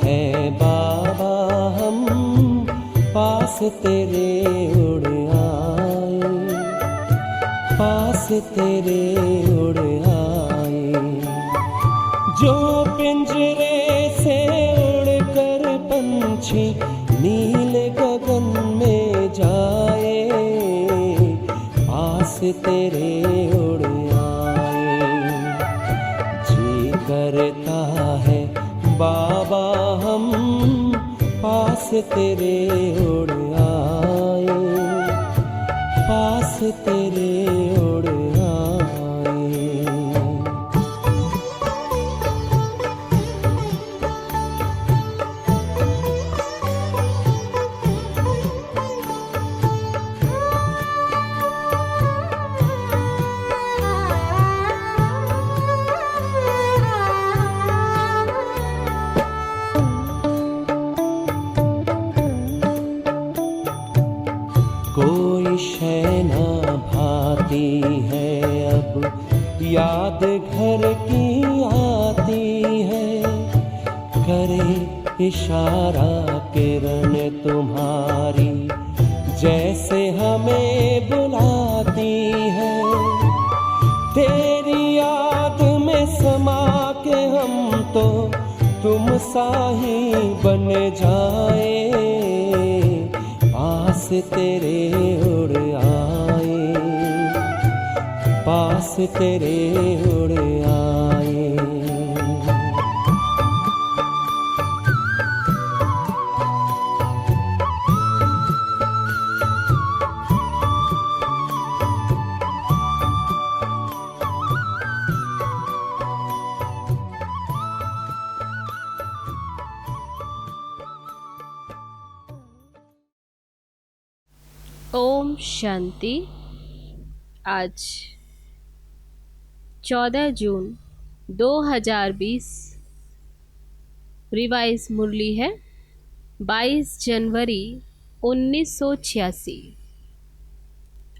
है बाबा हम पास तेरे उड़ आए, पास तेरे उड़ आए। जो पिंजरे से उड़कर पंछी नीले गगन में जाए, पास तेरे उड़ आए। जी करता है बाबा हम पास तेरे उड़ आए, पास तेरे उड़ आए। कोई शय ना भाती है अब याद घर की आती है, करे इशारा किरण तुम्हारी जैसे हमें बुलाती है। तेरी याद में समा के हम तो तुम सा ही बन जाए, पास तेरे उड़ आए, पास तेरे उड़ आए। ओम शांति। आज 14 जून 2020 रिवाइज मुरली है 22 जनवरी 1986।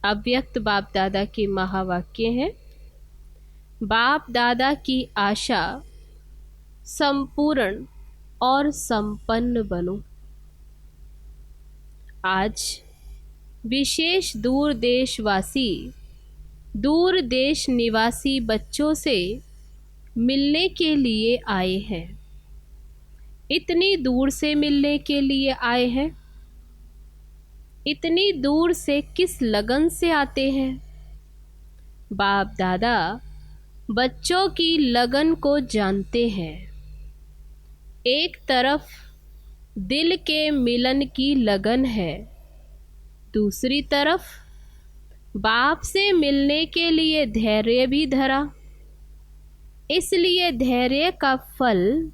अव्यक्त बाप दादा के महावाक्य हैं। बाप दादा की आशा संपूर्ण और संपन्न बनो। आज विशेष दूर देशवासी, दूर देश निवासी बच्चों से मिलने के लिए आए हैं। इतनी दूर से मिलने के लिए आए हैं? इतनी दूर से किस लगन से आते हैं? बाप दादा बच्चों की लगन को जानते हैं। एक तरफ दिल के मिलन की लगन है, दूसरी तरफ बाप से मिलने के लिए धैर्य भी धरा। इसलिए धैर्य का फल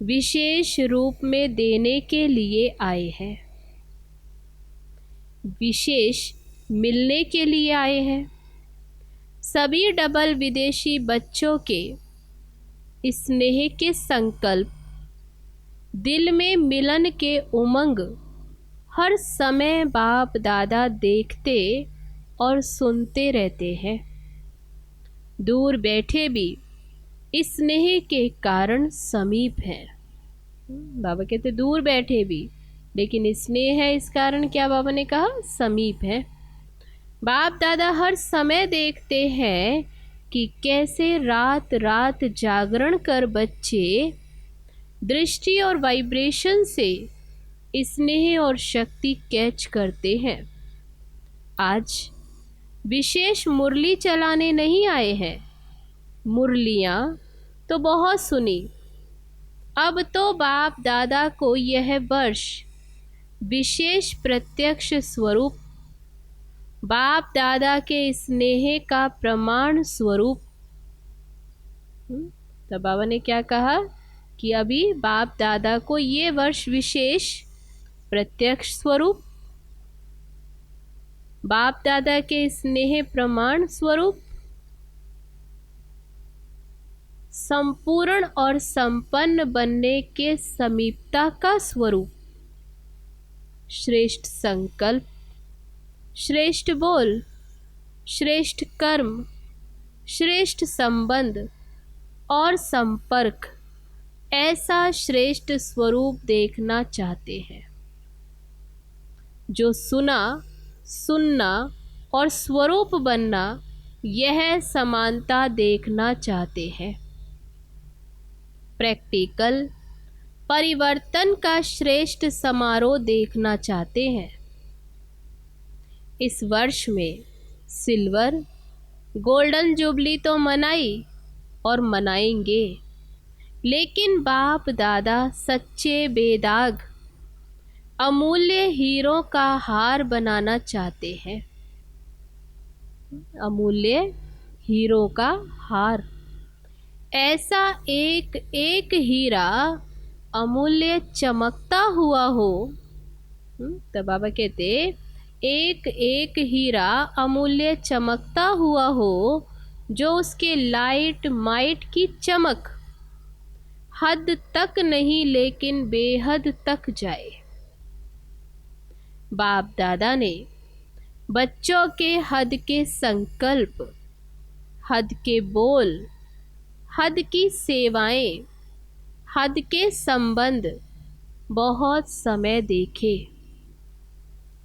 विशेष रूप में देने के लिए आए हैं, विशेष मिलने के लिए आए हैं। सभी डबल विदेशी बच्चों के स्नेह के संकल्प, दिल में मिलन के उमंग हर समय बाप दादा देखते और सुनते रहते हैं। दूर बैठे भी स्नेह के कारण समीप हैं। बाबा कहते दूर बैठे भी, लेकिन स्नेह है इस कारण क्या बाबा ने कहा समीप है। बाप दादा हर समय देखते हैं कि कैसे रात रात जागरण कर बच्चे दृष्टि और वाइब्रेशन से स्नेह और शक्ति कैच करते हैं। आज विशेष मुरली चलाने नहीं आए हैं। मुरलियाँ तो बहुत सुनी। अब तो बाप दादा को यह वर्ष विशेष प्रत्यक्ष स्वरूप, बाप दादा के स्नेह का प्रमाण स्वरूप। तो बाबा ने क्या कहा कि अभी बाप दादा को ये वर्ष विशेष प्रत्यक्ष स्वरूप, बाप दादा के स्नेह प्रमाण स्वरूप, संपूर्ण और संपन्न बनने के समीपता का स्वरूप, श्रेष्ठ संकल्प, श्रेष्ठ बोल, श्रेष्ठ कर्म, श्रेष्ठ संबंध और संपर्क, ऐसा श्रेष्ठ स्वरूप देखना चाहते हैं। जो सुना, सुनना और स्वरूप बनना, यह समानता देखना चाहते हैं। प्रैक्टिकल परिवर्तन का श्रेष्ठ समारोह देखना चाहते हैं। इस वर्ष में सिल्वर, गोल्डन जुबली तो मनाई और मनाएंगे, लेकिन बाप दादा सच्चे बेदाग अमूल्य हीरो का हार बनाना चाहते हैं। अमूल्य हीरो का हार, ऐसा एक एक हीरा अमूल्य चमकता हुआ हो। तो बाबा कहते एक एक हीरा अमूल्य चमकता हुआ हो, जो उसके लाइट माइट की चमक हद तक नहीं लेकिन बेहद तक जाए। बाप दादा ने बच्चों के हद के संकल्प, हद के बोल, हद की सेवाएं, हद के संबंध बहुत समय देखे,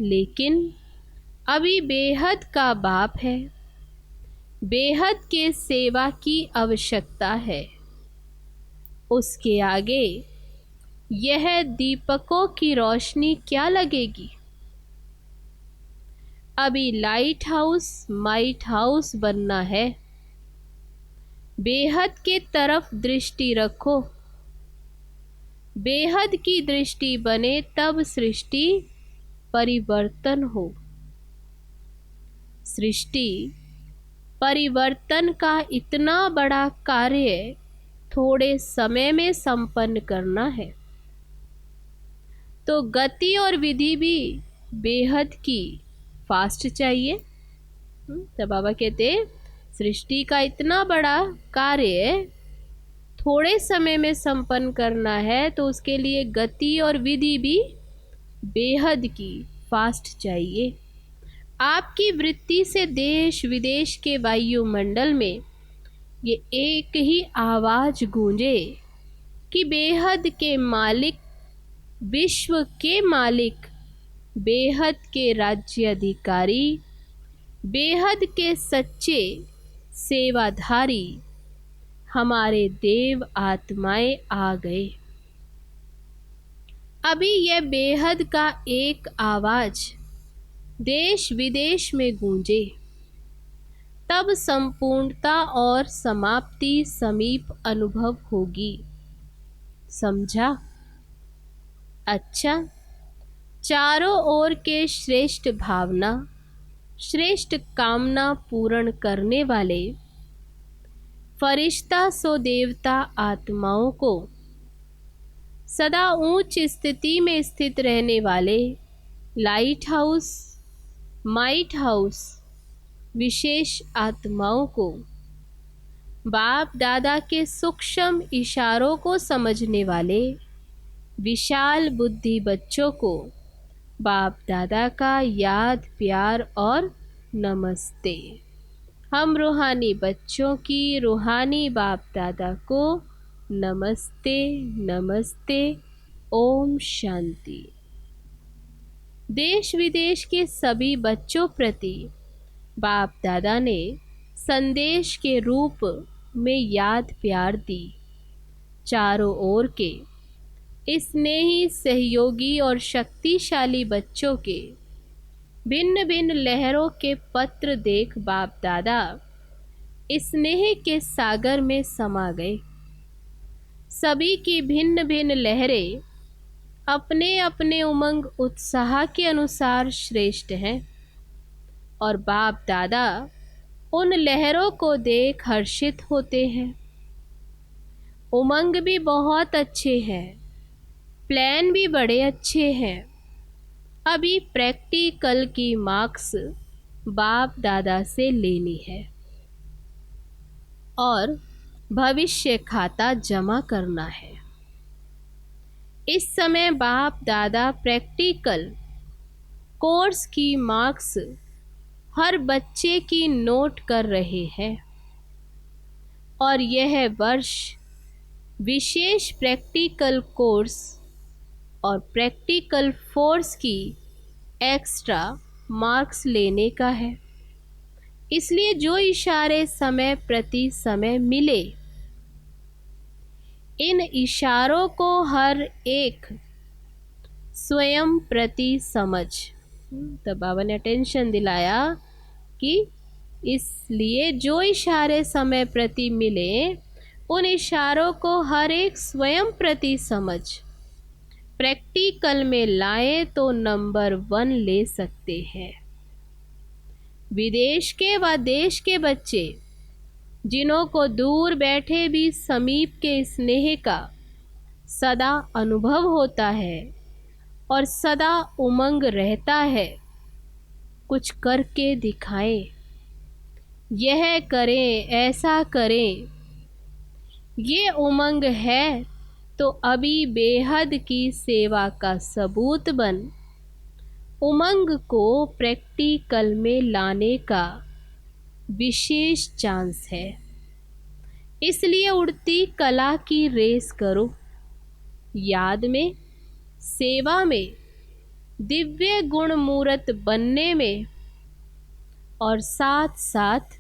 लेकिन अभी बेहद का बाप है। बेहद के सेवा की आवश्यकता है। उसके आगे यह दीपकों की रोशनी क्या लगेगी। अभी लाइट हाउस माइट हाउस बनना है। बेहद के तरफ दृष्टि रखो। बेहद की दृष्टि बने तब सृष्टि परिवर्तन हो। सृष्टि परिवर्तन का इतना बड़ा कार्य थोड़े समय में संपन्न करना है, तो गति और विधि भी बेहद की फास्ट चाहिए। तो बाबा कहते सृष्टि का इतना बड़ा कार्य थोड़े समय में संपन्न करना है, तो उसके लिए गति और विधि भी बेहद की फास्ट चाहिए। आपकी वृत्ति से देश विदेश के वायुमंडल में ये एक ही आवाज गूंजे कि बेहद के मालिक, विश्व के मालिक, बेहद के राज्य अधिकारी, बेहद के सच्चे सेवाधारी हमारे देव आत्माएं आ गए। अभी यह बेहद का एक आवाज देश विदेश में गूंजे, तब संपूर्णता और समाप्ति समीप अनुभव होगी। समझा? अच्छा, चारों ओर के श्रेष्ठ भावना, श्रेष्ठ कामना पूर्ण करने वाले फरिश्ता सो देवता आत्माओं को सदा ऊंच स्थिति में स्थित रहने वाले लाइट हाउस माइट हाउस विशेष आत्माओं को, बाप दादा के सूक्ष्म इशारों को समझने वाले विशाल बुद्धि बच्चों को बाप दादा का याद प्यार और नमस्ते। हम रूहानी बच्चों की रूहानी बाप दादा को नमस्ते नमस्ते। ओम शांति। देश विदेश के सभी बच्चों प्रति बाप दादा ने संदेश के रूप में याद प्यार दी। चारों ओर के स्नेही सहयोगी और शक्तिशाली बच्चों के भिन्न भिन्न लहरों के पत्र देख बाप दादा स्नेह के सागर में समा गए। सभी की भिन्न भिन्न लहरें अपने अपने उमंग उत्साह के अनुसार श्रेष्ठ हैं, और बाप दादा उन लहरों को देख हर्षित होते हैं। उमंग भी बहुत अच्छे हैं, प्लान भी बड़े अच्छे हैं। अभी प्रैक्टिकल की मार्क्स बाप दादा से लेनी है और भविष्य खाता जमा करना है। इस समय बाप दादा प्रैक्टिकल कोर्स की मार्क्स हर बच्चे की नोट कर रहे हैं, और यह वर्ष विशेष प्रैक्टिकल कोर्स और प्रैक्टिकल फोर्स की एक्स्ट्रा मार्क्स लेने का है। इसलिए जो इशारे समय प्रति समय मिले, इन इशारों को हर एक स्वयं प्रति समझ। तो बाबा ने अटेंशन दिलाया कि इसलिए जो इशारे समय प्रति मिले, उन इशारों को हर एक स्वयं प्रति समझ प्रैक्टिकल में लाए तो नंबर 1 ले सकते हैं। विदेश के व देश के बच्चे जिन्हों को दूर बैठे भी समीप के स्नेह का सदा अनुभव होता है और सदा उमंग रहता है, कुछ करके दिखाएं, यह करें ऐसा करें। ये उमंग है तो अभी बेहद की सेवा का सबूत बन उमंग को प्रैक्टिकल में लाने का विशेष चांस है। इसलिए उड़ती कला की रेस करो, याद में, सेवा में, दिव्य गुण मूर्त बनने में और साथ साथ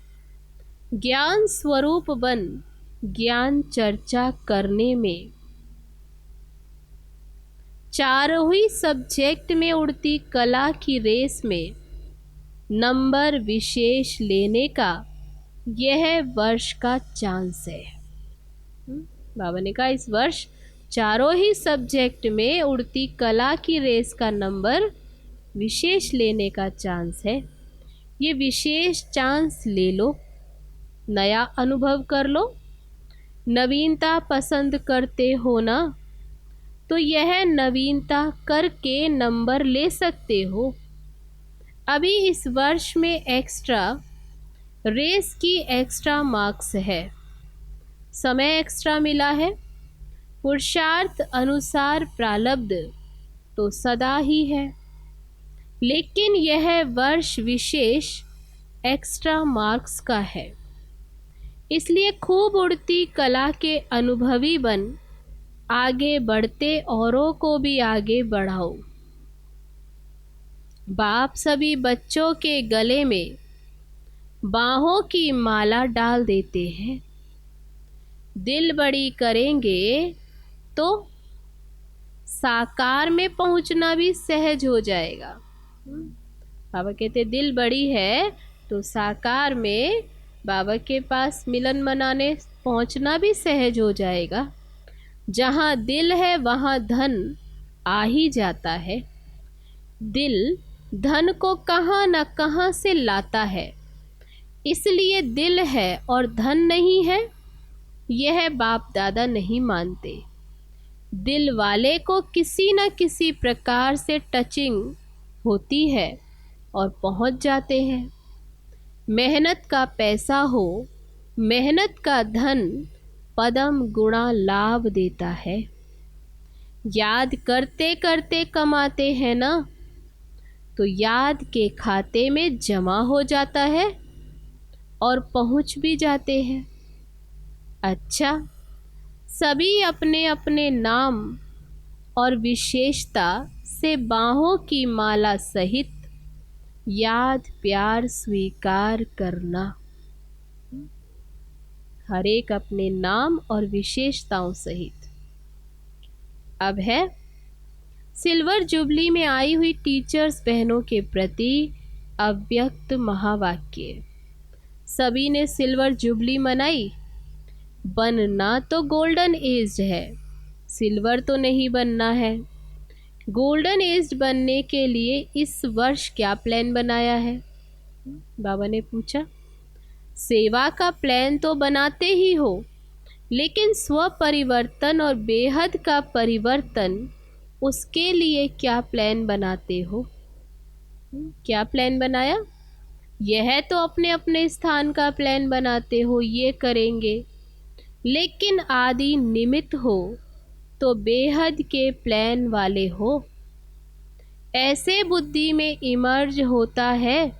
ज्ञान स्वरूप बन ज्ञान चर्चा करने में। चारों ही सब्जेक्ट में उड़ती कला की रेस में नंबर विशेष लेने का यह वर्ष का चांस है। बाबा ने कहा इस वर्ष चारों ही सब्जेक्ट में उड़ती कला की रेस का नंबर विशेष लेने का चांस है। ये विशेष चांस ले लो, नया अनुभव कर लो। नवीनता पसंद करते हो ना, तो यह नवीनता करके नंबर ले सकते हो। अभी इस वर्ष में एक्स्ट्रा रेस की एक्स्ट्रा मार्क्स है, समय एक्स्ट्रा मिला है, पुरुषार्थ अनुसार प्रारब्ध तो सदा ही है, लेकिन यह वर्ष विशेष एक्स्ट्रा मार्क्स का है। इसलिए खूब उड़ती कला के अनुभवी बन आगे बढ़ते औरों को भी आगे बढ़ाओ। बाप सभी बच्चों के गले में बाहों की माला डाल देते हैं। दिल बड़ी करेंगे तो साकार में पहुंचना भी सहज हो जाएगा। बाबा कहते दिल बड़ी है तो साकार में बाबा के पास मिलन मनाने पहुंचना भी सहज हो जाएगा। जहाँ दिल है वहाँ धन आ ही जाता है। दिल धन को कहाँ न कहाँ से लाता है, इसलिए दिल है और धन नहीं है, यह बाप दादा नहीं मानते। दिल वाले को किसी न किसी प्रकार से टचिंग होती है और पहुंच जाते हैं। मेहनत का पैसा हो, मेहनत का धन पदम गुणा लाभ देता है। याद करते करते कमाते हैं ना, तो याद के खाते में जमा हो जाता है और पहुंच भी जाते हैं। अच्छा, सभी अपने अपने नाम और विशेषता से बाहों की माला सहित याद प्यार स्वीकार करना। हर एक अपने नाम और विशेषताओं सहित। अब है सिल्वर जुबली में आई हुई टीचर्स बहनों के प्रति अव्यक्त महावाक्य। सभी ने सिल्वर जुबली मनाई। बनना तो गोल्डन एज है, सिल्वर तो नहीं बनना है। गोल्डन एज बनने के लिए इस वर्ष क्या प्लान बनाया है? बाबा ने पूछा। सेवा का प्लान तो बनाते ही हो, लेकिन स्व परिवर्तन और बेहद का परिवर्तन, उसके लिए क्या प्लान बनाते हो? क्या प्लान बनाया? यह तो अपने अपने स्थान का प्लान बनाते हो, ये करेंगे, लेकिन आदि निमित्त हो तो बेहद के प्लान वाले हो। ऐसे बुद्धि में इमर्ज होता है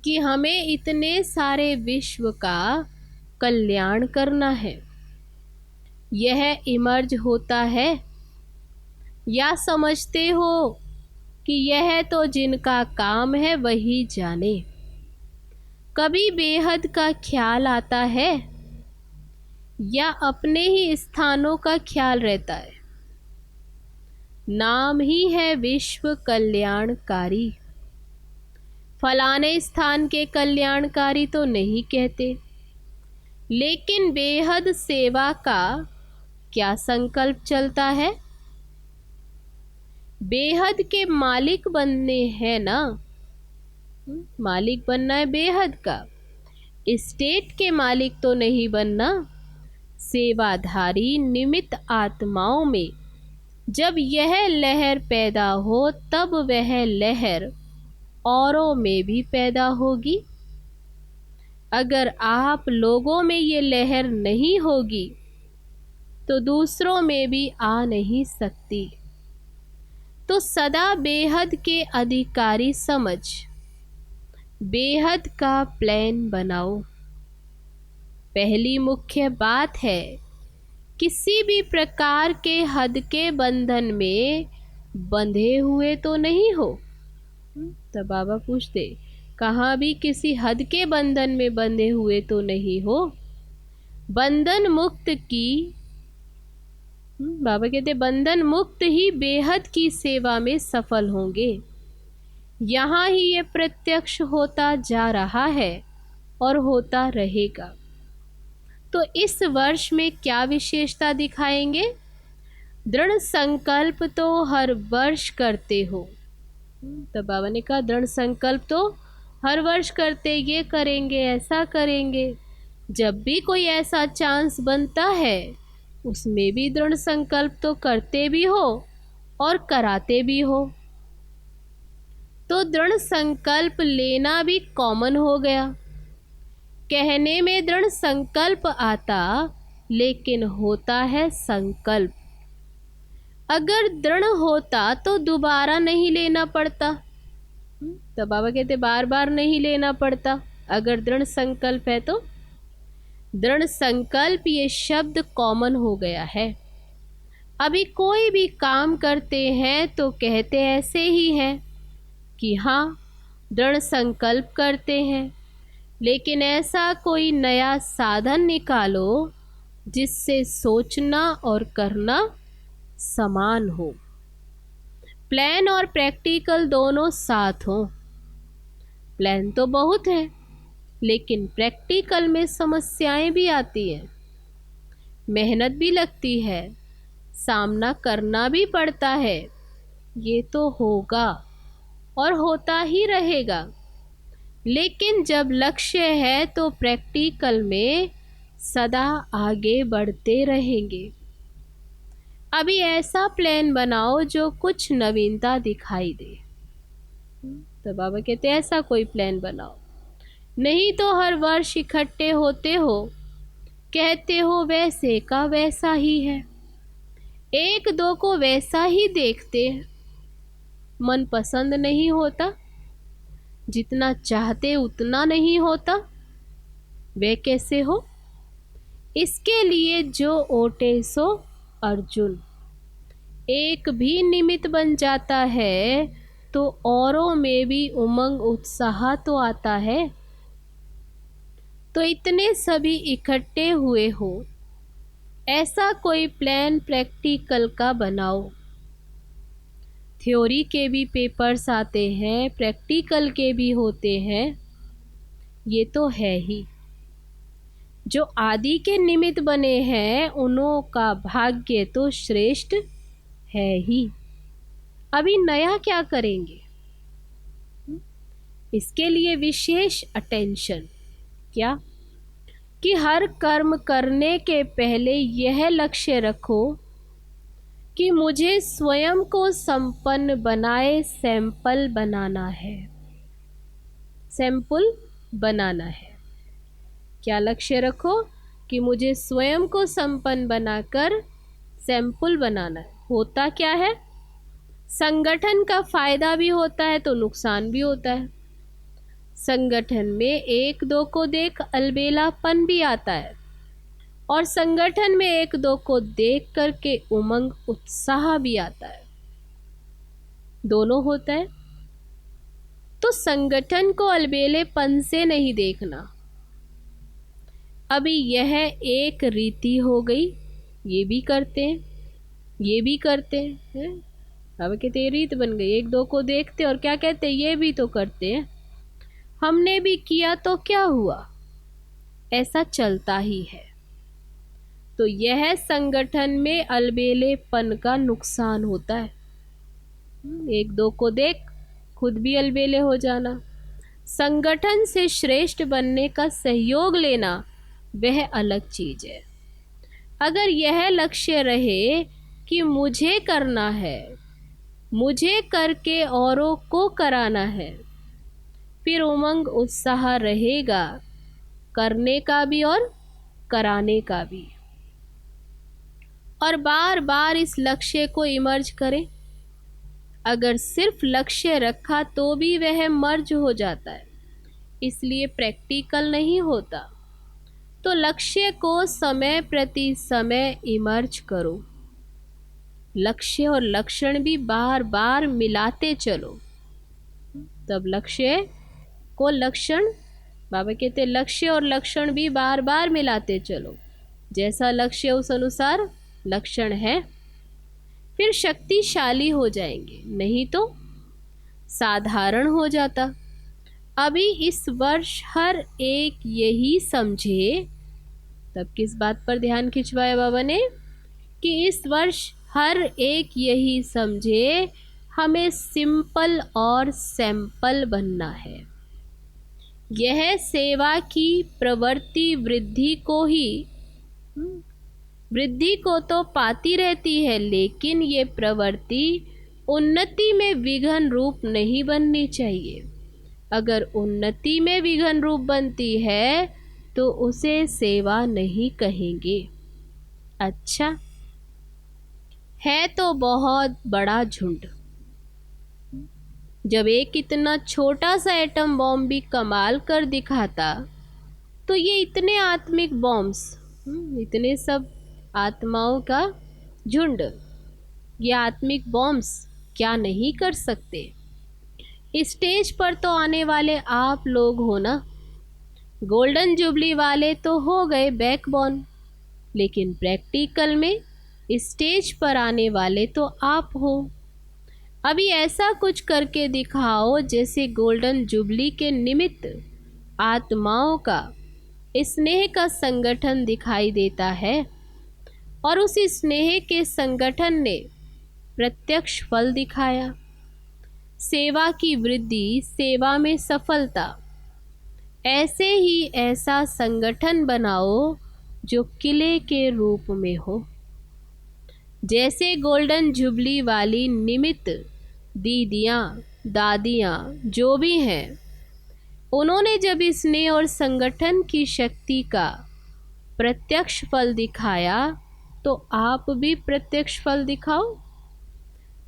कि हमें इतने सारे विश्व का कल्याण करना है। यह इमर्ज होता है, या समझते हो कि यह तो जिनका काम है वही जाने? कभी बेहद का ख्याल आता है या अपने ही स्थानों का ख्याल रहता है? नाम ही है विश्व कल्याणकारी, फलाने स्थान के कल्याणकारी तो नहीं कहते, लेकिन बेहद सेवा का क्या संकल्प चलता है? बेहद के मालिक बनने हैं ना, मालिक बनना है बेहद का, स्टेट के मालिक तो नहीं बनना। सेवाधारी निमित्त आत्माओं में जब यह लहर पैदा हो तब वह लहर औरों में भी पैदा होगी। अगर आप लोगों में ये लहर नहीं होगी तो दूसरों में भी आ नहीं सकती। तो सदा बेहद के अधिकारी समझ बेहद का प्लान बनाओ। पहली मुख्य बात है, किसी भी प्रकार के हद के बंधन में बंधे हुए तो नहीं हो। तो बाबा पूछते, कहाँ भी किसी हद के बंधन में बंधे हुए तो नहीं हो। बंधन मुक्त की, बाबा कहते बंधन मुक्त ही बेहद की सेवा में सफल होंगे। यहाँ ही ये प्रत्यक्ष होता जा रहा है और होता रहेगा। तो इस वर्ष में क्या विशेषता दिखाएंगे? दृढ़ संकल्प तो हर वर्ष करते हो। तो बाबा ने कहा दृढ़ संकल्प तो हर वर्ष करते, ये करेंगे ऐसा करेंगे। जब भी कोई ऐसा चांस बनता है उसमें भी दृढ़ संकल्प तो करते भी हो और कराते भी हो। तो दृढ़ संकल्प लेना भी कॉमन हो गया। कहने में दृढ़ संकल्प आता, लेकिन होता है संकल्प। अगर दृढ़ होता तो दोबारा नहीं लेना पड़ता। तो बाबा कहते बार बार नहीं लेना पड़ता अगर दृढ़ संकल्प है तो। दृढ़ संकल्प ये शब्द कॉमन हो गया है। अभी कोई भी काम करते हैं तो कहते ऐसे ही हैं कि हाँ दृढ़ संकल्प करते हैं, लेकिन ऐसा कोई नया साधन निकालो जिससे सोचना और करना समान हो, प्लान और प्रैक्टिकल दोनों साथ हो। प्लान तो बहुत है, लेकिन प्रैक्टिकल में समस्याएं भी आती हैं, मेहनत भी लगती है, सामना करना भी पड़ता है। ये तो होगा और होता ही रहेगा। लेकिन जब लक्ष्य है तो प्रैक्टिकल में सदा आगे बढ़ते रहेंगे। अभी ऐसा प्लान बनाओ जो कुछ नवीनता दिखाई दे। तो बाबा कहते हैं ऐसा कोई प्लान बनाओ, नहीं तो हर वर्ष इकट्ठे होते हो, कहते हो वैसे का वैसा ही है, एक दो को वैसा ही देखते हैं, मन पसंद नहीं होता, जितना चाहते उतना नहीं होता। वे कैसे हो? इसके लिए जो ओटे सो अर्जुन। एक भी निमित्त बन जाता है तो औरों में भी उमंग उत्साह तो आता है। तो इतने सभी इकट्ठे हुए हो, ऐसा कोई प्लान प्रैक्टिकल का बनाओ। थ्योरी के भी पेपर्स आते हैं, प्रैक्टिकल के भी होते हैं, ये तो है ही। जो आदि के निमित्त बने हैं उन्हों का भाग्य तो श्रेष्ठ है ही। अभी नया क्या करेंगे? इसके लिए विशेष अटेंशन। क्या कि हर कर्म करने के पहले यह लक्ष्य रखो कि मुझे स्वयं को संपन्न बनाए सैंपल बनाना है। सैंपल बनाना है। क्या लक्ष्य रखो कि मुझे स्वयं को संपन्न बनाकर सैंपल बनाना है। होता क्या है? संगठन का फायदा भी होता है तो नुकसान भी होता है। संगठन में एक दो को देख अलबेलापन भी आता है और संगठन में एक दो को देख करके उमंग उत्साह भी आता है, दोनों होता है। तो संगठन को अलबेलेपन से नहीं देखना। अभी यह एक रीति हो गई, ये भी करते हैं, ये भी करते हैं। अब कहते रीत बन गई, एक दो को देखते और क्या कहते, ये भी तो करते हैं, हमने भी किया तो क्या हुआ, ऐसा चलता ही है। तो यह संगठन में अलबेलेपन का नुकसान होता है। एक दो को देख खुद भी अलबेले हो जाना। संगठन से श्रेष्ठ बनने का सहयोग लेना वह अलग चीज है। अगर यह लक्ष्य रहे कि मुझे करना है, मुझे करके औरों को कराना है, फिर उमंग उत्साह रहेगा करने का भी और कराने का भी। और बार बार इस लक्ष्य को इमर्ज करें। अगर सिर्फ लक्ष्य रखा तो भी वह मर्ज हो जाता है, इसलिए प्रैक्टिकल नहीं होता। तो लक्ष्य को समय प्रति समय इमर्ज करो। लक्ष्य और लक्षण भी बार बार मिलाते चलो, तब लक्ष्य को लक्षण, बाबा कहते लक्ष्य और लक्षण भी बार बार मिलाते चलो। जैसा लक्ष्य उस अनुसार लक्षण है, फिर शक्तिशाली हो जाएंगे, नहीं तो साधारण हो जाता। अभी इस वर्ष हर एक यही समझे, तब किस बात पर ध्यान खिंचवाया बाबा ने, कि इस वर्ष हर एक यही समझे हमें सिंपल और सैंपल बनना है। यह सेवा की प्रवृत्ति वृद्धि को तो पाती रहती है, लेकिन ये प्रवृत्ति उन्नति में विघन रूप नहीं बननी चाहिए। अगर उन्नति में विघन रूप बनती है तो उसे सेवा नहीं कहेंगे। अच्छा है तो बहुत बड़ा झुंड। जब एक इतना छोटा सा एटम बॉम्ब भी कमाल कर दिखाता, तो ये इतने आत्मिक बॉम्ब्स, इतने सब आत्माओं का झुंड, ये आत्मिक बॉम्ब्स क्या नहीं कर सकते। स्टेज पर तो आने वाले आप लोग हो ना, गोल्डन जुबली वाले तो हो गए बैकबोन, लेकिन प्रैक्टिकल में स्टेज पर आने वाले तो आप हो। अभी ऐसा कुछ करके दिखाओ जैसे गोल्डन जुबली के निमित्त आत्माओं का स्नेह का संगठन दिखाई देता है, और उस स्नेह के संगठन ने प्रत्यक्ष फल दिखाया। सेवा की वृद्धि, सेवा में सफलता। ऐसे ही ऐसा संगठन बनाओ जो किले के रूप में हो। जैसे गोल्डन जुबली वाली निमित्त दीदियाँ, दादियाँ जो भी हैं, उन्होंने जब स्नेह और संगठन की शक्ति का प्रत्यक्ष फल दिखाया, तो आप भी प्रत्यक्ष फल दिखाओ।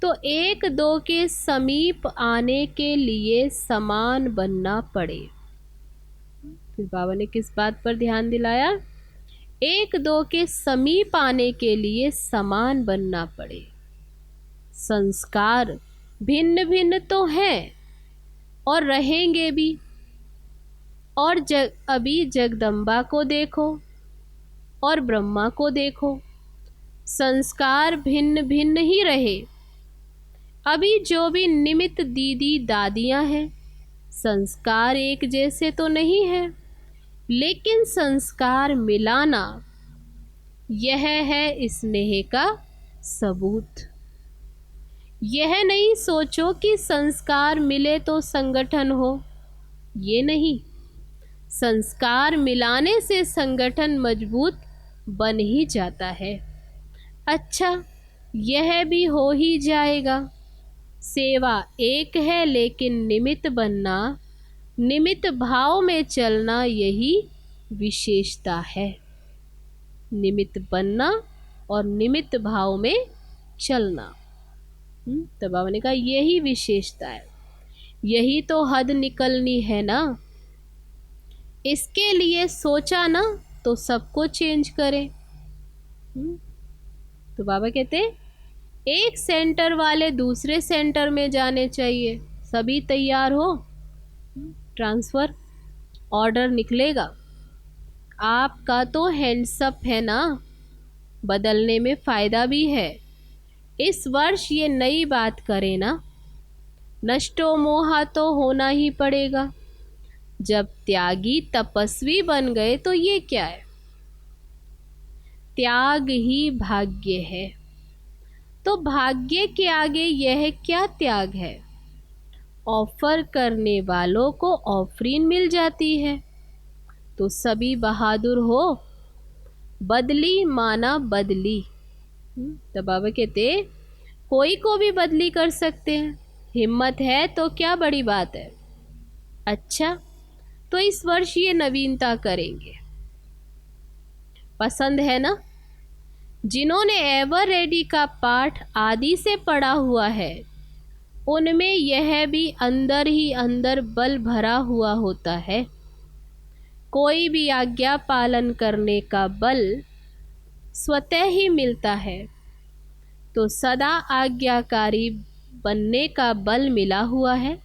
तो एक दो के समीप आने के लिए समान बनना पड़े। फिर बाबा ने किस बात पर ध्यान दिलाया, एक दो के समीप आने के लिए समान बनना पड़े। संस्कार भिन्न भिन्न तो हैं और रहेंगे भी। और अभी जगदम्बा को देखो और ब्रह्मा को देखो, संस्कार भिन्न भिन्न ही रहे। अभी जो भी निमित्त दीदी दादियाँ हैं, संस्कार एक जैसे तो नहीं है, लेकिन संस्कार मिलाना यह है स्नेह का सबूत। यह नहीं सोचो कि संस्कार मिले तो संगठन हो, ये नहीं। संस्कार मिलाने से संगठन मजबूत बन ही जाता है। अच्छा यह भी हो ही जाएगा। सेवा एक है, लेकिन निमित्त बनना, निमित्त भाव में चलना, यही विशेषता है। निमित्त बनना और निमित्त भाव में चलना, तो बाबा ने कहा यही विशेषता है, यही तो हद निकलनी है ना। इसके लिए सोचा ना तो सबको चेंज करें। तो बाबा कहते एक सेंटर वाले दूसरे सेंटर में जाने चाहिए। सभी तैयार हो, ट्रांसफ़र ऑर्डर निकलेगा। आपका तो हैंड्सअप है ना, बदलने में फ़ायदा भी है। इस वर्ष ये नई बात करें ना, नष्टो मोहा तो होना ही पड़ेगा। जब त्यागी तपस्वी बन गए तो ये क्या है, त्याग ही भाग्य है। तो भाग्य के आगे यह क्या त्याग है। ऑफर करने वालों को ऑफरीन मिल जाती है। तो सभी बहादुर हो, बदली माना बदली। तो बाबा कहते कोई को भी बदली कर सकते हैं, हिम्मत है तो क्या बड़ी बात है। अच्छा, तो इस वर्ष ये नवीनता करेंगे, पसंद है ना। जिन्होंने एवर रेडी का पाठ आदि से पढ़ा हुआ है, उनमें यह भी अंदर ही अंदर बल भरा हुआ होता है। कोई भी आज्ञा पालन करने का बल स्वतः ही मिलता है। तो सदा आज्ञाकारी बनने का बल मिला हुआ है।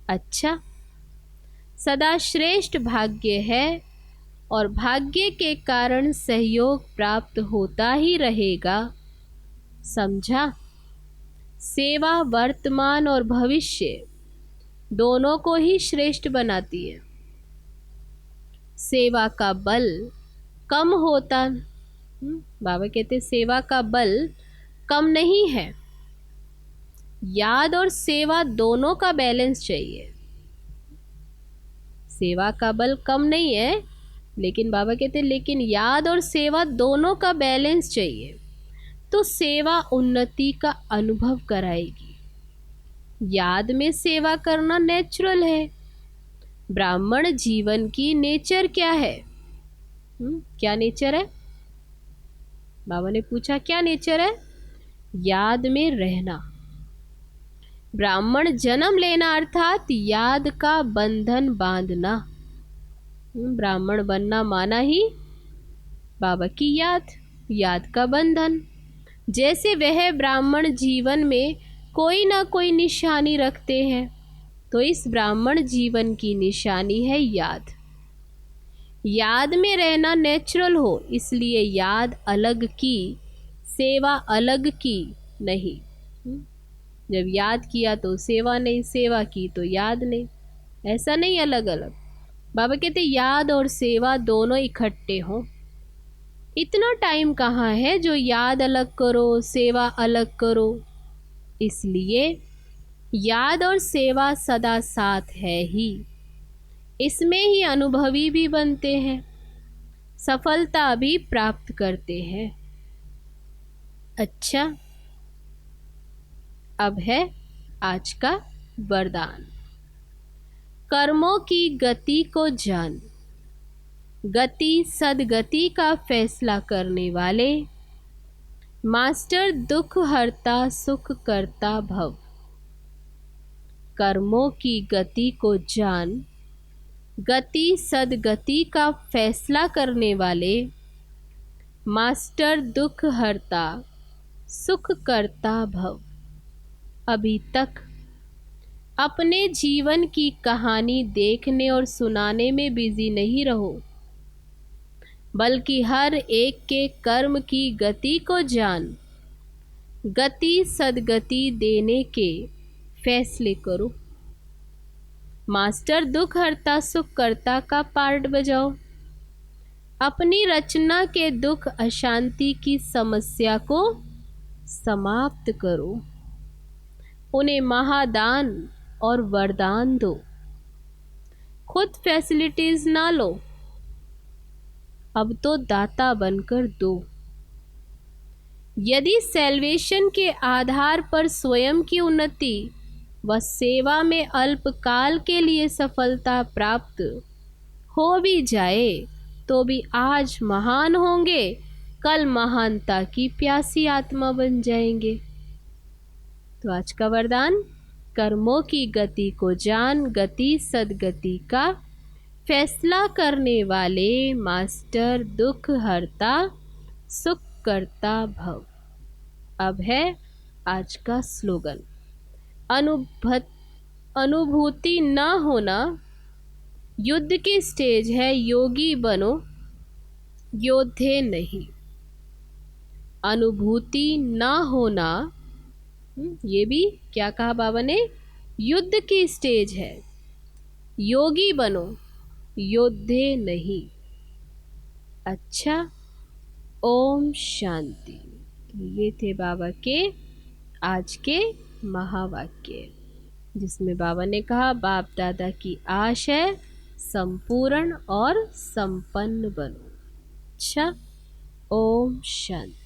अच्छा, सदा श्रेष्ठ भाग्य है और भाग्य के कारण सहयोग प्राप्त होता ही रहेगा। समझा। सेवा वर्तमान और भविष्य दोनों को ही श्रेष्ठ बनाती है। सेवा का बल कम होता, बाबा कहते सेवा का बल कम नहीं है। याद और सेवा दोनों का बैलेंस चाहिए। सेवा का बल कम नहीं है, लेकिन बाबा कहते लेकिन याद और सेवा दोनों का बैलेंस चाहिए। तो सेवा उन्नति का अनुभव कराएगी। याद में सेवा करना नेचुरल है। ब्राह्मण जीवन की नेचर क्या है, क्या नेचर है। बाबा ने पूछा क्या नेचर है। याद में रहना। ब्राह्मण जन्म लेना अर्थात याद का बंधन बांधना। ब्राह्मण बनना माना ही बाबा की याद, याद का बंधन। जैसे वह ब्राह्मण जीवन में कोई ना कोई निशानी रखते हैं, तो इस ब्राह्मण जीवन की निशानी है याद। याद में रहना नेचुरल हो, इसलिए याद अलग की, सेवा अलग की नहीं। जब याद किया तो सेवा नहीं, सेवा की तो याद नहीं, ऐसा नहीं अलग अलग। बाबा कहते याद और सेवा दोनों इकट्ठे हों। इतना टाइम कहाँ है जो याद अलग करो सेवा अलग करो। इसलिए याद और सेवा सदा साथ है ही। इसमें ही अनुभवी भी बनते हैं, सफलता भी प्राप्त करते हैं। अच्छा, अब है आज का वरदान। कर्मों की गति को जान, गति सदगति का फैसला करने वाले, मास्टर दुख हरता सुख करता भव। कर्मों की गति को जान, गति सदगति का फैसला करने वाले, मास्टर दुख हरता सुख करता भव। अभी तक अपने जीवन की कहानी देखने और सुनाने में बिजी नहीं रहो, बल्कि हर एक के कर्म की गति को जान, गति सदगति देने के फैसले करो। मास्टर दुख हरता सुख करता का पार्ट बजाओ। अपनी रचना के दुख अशांति की समस्या को समाप्त करो। उन्हें महादान और वरदान दो। खुद फैसिलिटीज ना लो, अब तो दाता बनकर दो। यदि सैल्वेशन के आधार पर स्वयं की उन्नति व सेवा में अल्पकाल के लिए सफलता प्राप्त हो भी जाए, तो भी आज महान होंगे, कल महानता की प्यासी आत्मा बन जाएंगे। तो आज का वरदान, कर्मों की गति को जान, गति सदगति का फैसला करने वाले मास्टर दुख हरता सुख करता भव। अब है आज का स्लोगन। अनुभूति न होना युद्ध की स्टेज है, योगी बनो योद्धे नहीं। अनुभूति न होना, ये भी क्या कहा बाबा ने, युद्ध की स्टेज है, योगी बनो योद्धे नहीं। अच्छा, ओम शांति। ये थे बाबा के आज के महावाक्य, जिसमें बाबा ने कहा बाप दादा की आश है संपूर्ण और संपन्न बनो। अच्छा, ओम शांति।